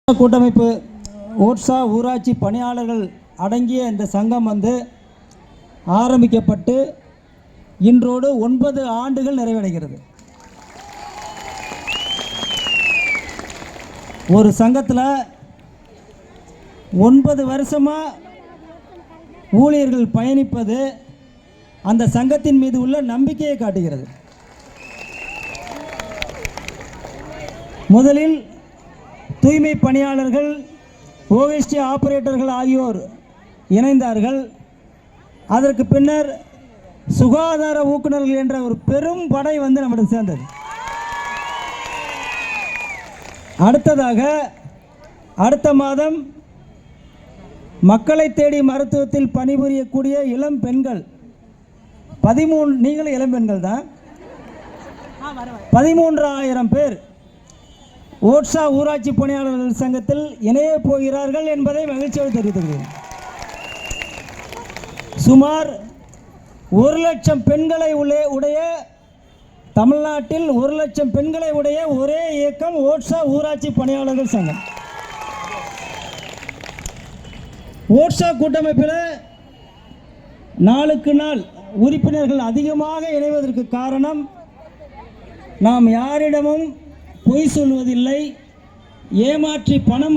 கூட்டமைப்பு ஓட்சா ஊராட்சி பணியாளர்கள் அடங்கிய இந்த சங்கம் ஆரம்பிக்கப்பட்டு இன்றோடு 9 ஆண்டுகள் நிறைவடைகிறது. ஒரு சங்கத்தில் 9 வருஷமாக ஊழியர்கள் பயணிப்பது அந்த சங்கத்தின் மீது உள்ள நம்பிக்கையை காட்டுகிறது. முதலில் தூய்மை பணியாளர்கள், ஓஎஸ்டி ஆபரேட்டர்கள் ஆகியோர் இணைந்தார்கள். அதற்கு பின்னர் சுகாதார ஊக்குநர்கள் என்ற ஒரு பெரும் படை நம்மிடம் சேர்ந்தது. அடுத்ததாக அடுத்த மாதம் மக்களை தேடி மருத்துவத்தில் பணிபுரியக்கூடிய இளம் பெண்கள் 13, நீங்களும் இளம் பெண்கள் தான், 13,000 பேர் ஓட்சா ஊராட்சி பணியாளர்கள் சங்கத்தில் இணைய போகிறார்கள் என்பதை மகிழ்ச்சியோடு தெரிவித்துள்ளேன். சுமார் 1,00,000 பெண்களை உடைய தமிழ்நாட்டில் 1,00,000 பெண்களை உடைய ஒரே இயக்கம் ஓட்சா ஊராட்சி பணியாளர்கள் சங்கம். ஓட்சா கூட்டமைப்பில் நாளுக்கு நாள் உறுப்பினர்கள் அதிகமாக இணைவதற்கு காரணம், நாம் யாரிடமும் பொய் சொல்வதில்லை, ஏமாற்றி பணம்